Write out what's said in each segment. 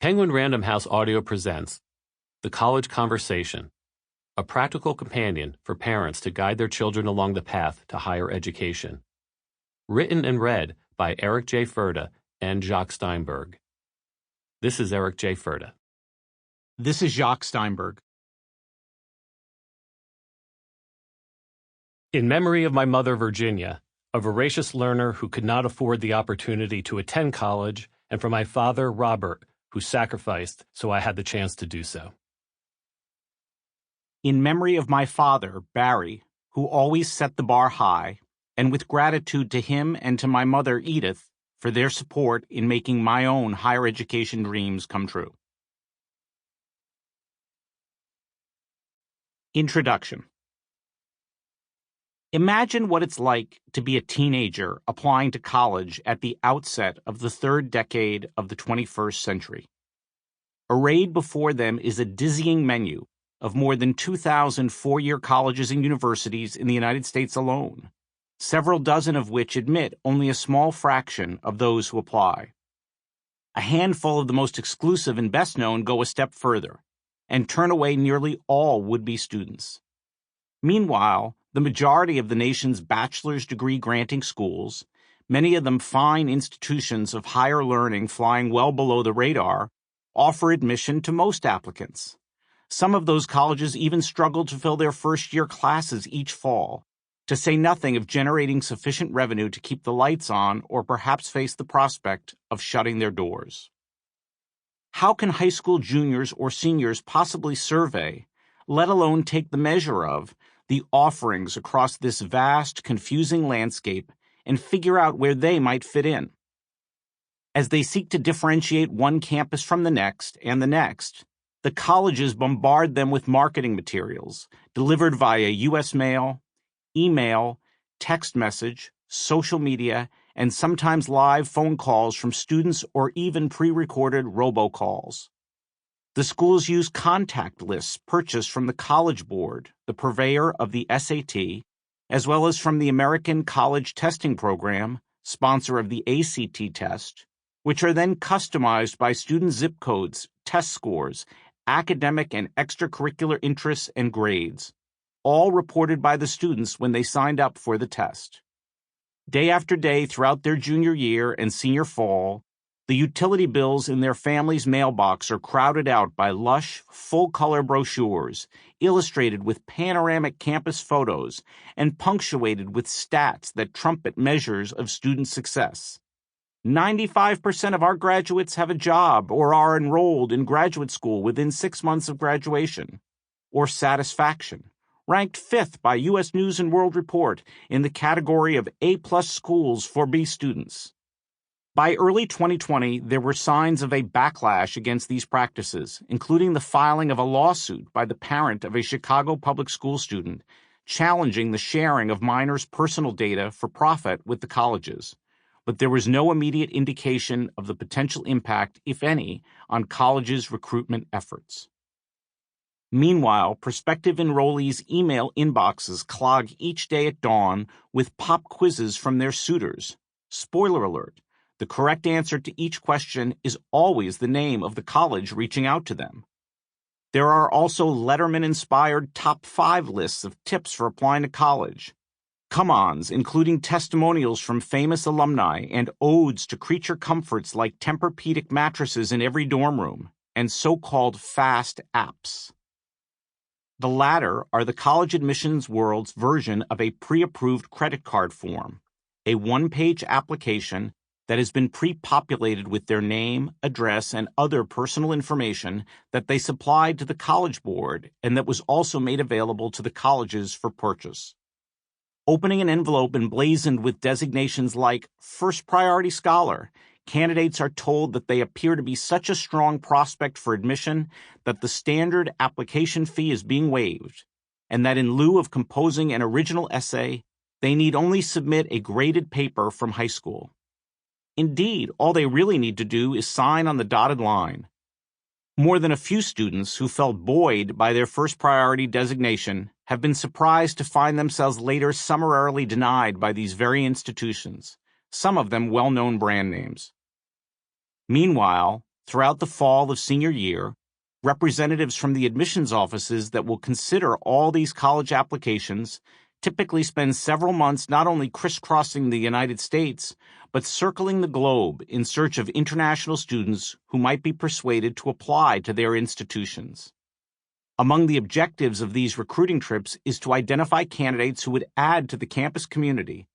Penguin Random House Audio presents The College Conversation, a practical companion for parents to guide their children along the path to higher education. Written and read by Eric J. Furda and Jacques Steinberg. This is Eric J. Furda. This is Jacques Steinberg. In memory of my mother, Virginia, a voracious learner who could not afford the opportunity to attend college, and for my father, Robert, who sacrificed so I had the chance to do so. In memory of my father, Barry, who always set the bar high, and with gratitude to him and to my mother, Edith, for their support in making my own higher education dreams come true. Introduction. Imagine what it's like to be a teenager applying to college at the outset of the third decade of the 21st century. Arrayed before them is a dizzying menu of more than 2,000 four-year colleges and universities in the United States alone, several dozen of which admit only a small fraction of those who apply. A handful of the most exclusive and best-known go a step further and turn away nearly all would-be students. Meanwhile, the majority of the nation's bachelor's degree granting schools, many of them fine institutions of higher learning flying well below the radar, offer admission to most applicants. Some of those colleges even struggle to fill their first-year classes each fall, to say nothing of generating sufficient revenue to keep the lights on or perhaps face the prospect of shutting their doors. How can high school juniors or seniors possibly survey, let alone take the measure of, the offerings across this vast, confusing landscape and figure out where they might fit in? As they seek to differentiate one campus from the next and the next, the colleges bombard them with marketing materials delivered via U.S. mail, email, text message, social media, and sometimes live phone calls from students or even pre-recorded robocalls. The schools use contact lists purchased from the College Board, the purveyor of the SAT, as well as from the American College Testing Program, sponsor of the ACT test, which are then customized by student zip codes, test scores, academic and extracurricular interests, and grades, all reported by the students when they signed up for the test. Day after day throughout their junior year and senior fall, the utility bills in their family's mailbox are crowded out by lush, full-color brochures, illustrated with panoramic campus photos and punctuated with stats that trumpet measures of student success. 95% of our graduates have a job or are enrolled in graduate school within 6 months of graduation. Or satisfaction, ranked 5th by U.S. News & World Report in the category of A-plus schools for B students. By early 2020, there were signs of a backlash against these practices, including the filing of a lawsuit by the parent of a Chicago public school student challenging the sharing of minors' personal data for profit with the colleges. But there was no immediate indication of the potential impact, if any, on colleges' recruitment efforts. Meanwhile, prospective enrollees' email inboxes clog each day at dawn with pop quizzes from their suitors. Spoiler alert. The correct answer to each question is always the name of the college reaching out to them. There are also Letterman-inspired top 5 lists of tips for applying to college, come-ons including testimonials from famous alumni and odes to creature comforts like Tempur-Pedic mattresses in every dorm room, and so-called fast apps. The latter are the college admissions world's version of a pre-approved credit card form, a one-page application that has been pre-populated with their name, address, and other personal information that they supplied to the College Board and that was also made available to the colleges for purchase. Opening an envelope emblazoned with designations like First Priority Scholar, candidates are told that they appear to be such a strong prospect for admission that the standard application fee is being waived, and that in lieu of composing an original essay, they need only submit a graded paper from high school. Indeed, all they really need to do is sign on the dotted line. More than a few students who felt buoyed by their first priority designation have been surprised to find themselves later summarily denied by these very institutions, some of them well-known brand names. Meanwhile, Throughout the fall of senior year, representatives from the admissions offices that will consider all these college applications typically spend several months not only crisscrossing the United States, but circling the globe in search of international students who might be persuaded to apply to their institutions. Among the objectives of these recruiting trips is to identify candidates who would add to the campus community,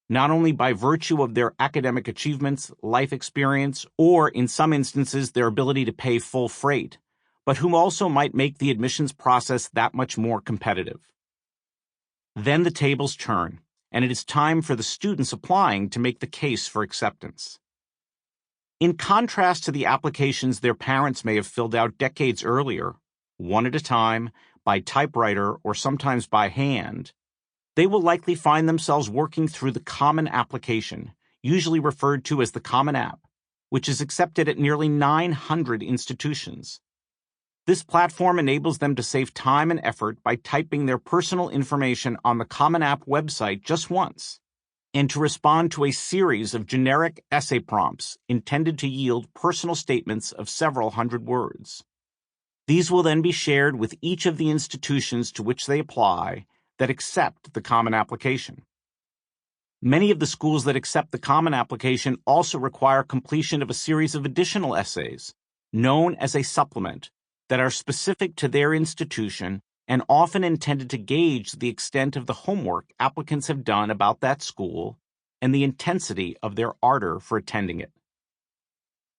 not only by virtue of their academic achievements, life experience, or in some instances their ability to pay full freight, but whom also might make the admissions process that much more competitive. Then the tables turn, and it is time for the students applying to make the case for acceptance. In contrast to the applications their parents may have filled out decades earlier, one at a time, by typewriter or sometimes by hand, they will likely find themselves working through the Common Application, usually referred to as the Common App, which is accepted at nearly 900 institutions. This platform enables them to save time and effort by typing their personal information on the Common App website just once, and to respond to a series of generic essay prompts intended to yield personal statements of several hundred words. These will then be shared with each of the institutions to which they apply that accept the Common Application. Many of the schools that accept the Common Application also require completion of a series of additional essays, known as a supplement, that are specific to their institution and often intended to gauge the extent of the homework applicants have done about that school and the intensity of their ardor for attending it.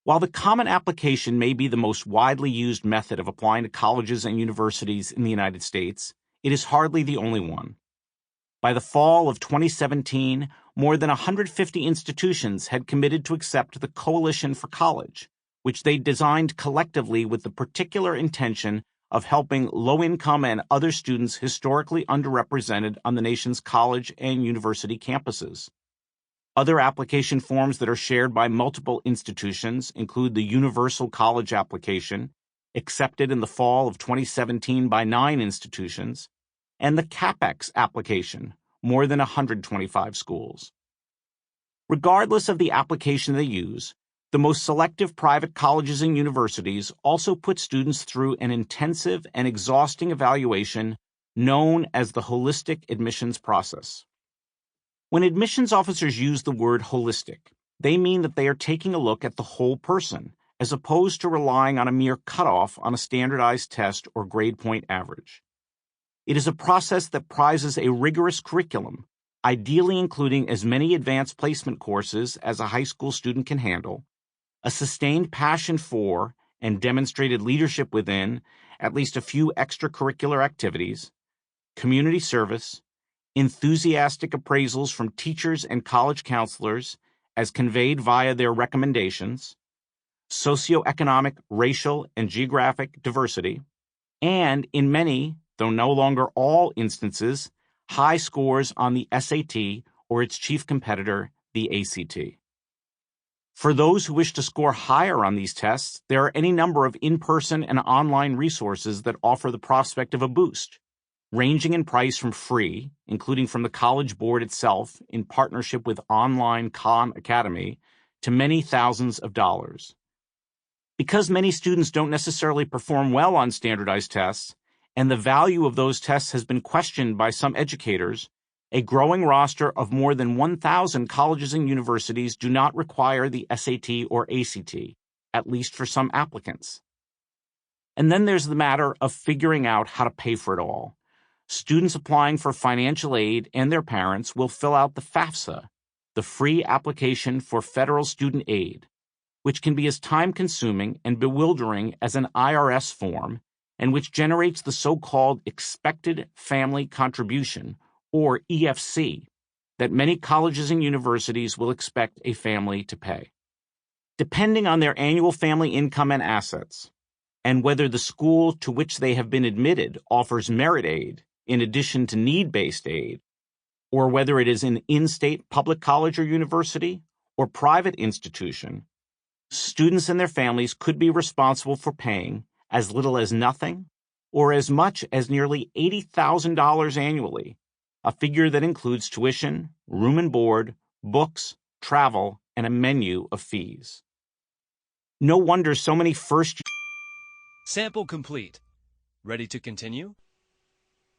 While the Common Application may be the most widely used method of applying to colleges and universities in the United States, it is hardly the only one. By the fall of 2017, more than 150 institutions had committed to accept the Coalition for College, which they designed collectively with the particular intention of helping low-income and other students historically underrepresented on the nation's college and university campuses. Other application forms that are shared by multiple institutions include the Universal College Application, accepted in the fall of 2017 by 9 institutions, and the CAPEX application, more than 125 schools. Regardless of the application they use, the most selective private colleges and universities also put students through an intensive and exhausting evaluation known as the holistic admissions process. When admissions officers use the word holistic, they mean that they are taking a look at the whole person, as opposed to relying on a mere cutoff on a standardized test or grade point average. It is a process that prizes a rigorous curriculum, ideally including as many advanced placement courses as a high school student can handle, a sustained passion for and demonstrated leadership within at least a few extracurricular activities, community service, enthusiastic appraisals from teachers and college counselors as conveyed via their recommendations, socioeconomic, racial, and geographic diversity, and in many, though no longer all instances, high scores on the SAT or its chief competitor, the ACT. For those who wish to score higher on these tests, there are any number of in-person and online resources that offer the prospect of a boost, ranging in price from free, including from the College Board itself in partnership with online Khan Academy, to many thousands of dollars. Because many students don't necessarily perform well on standardized tests, and the value of those tests has been questioned by some educators, a growing roster of more than 1,000 colleges and universities do not require the SAT or ACT, at least for some applicants. And then there's the matter of figuring out how to pay for it all. Students applying for financial aid and their parents will fill out the FAFSA, the Free Application for Federal Student Aid, which can be as time-consuming and bewildering as an IRS form, and which generates the so-called Expected Family Contribution, or EFC, that many colleges and universities will expect a family to pay. Depending on their annual family income and assets, and whether the school to which they have been admitted offers merit aid in addition to need-based aid, or whether it is an in-state public college or university or private institution, students and their families could be responsible for paying as little as nothing or as much as nearly $80,000 annually, a figure that includes tuition, room and board, books, travel, and a menu of fees. No wonder so many first... Sample complete. Ready to continue?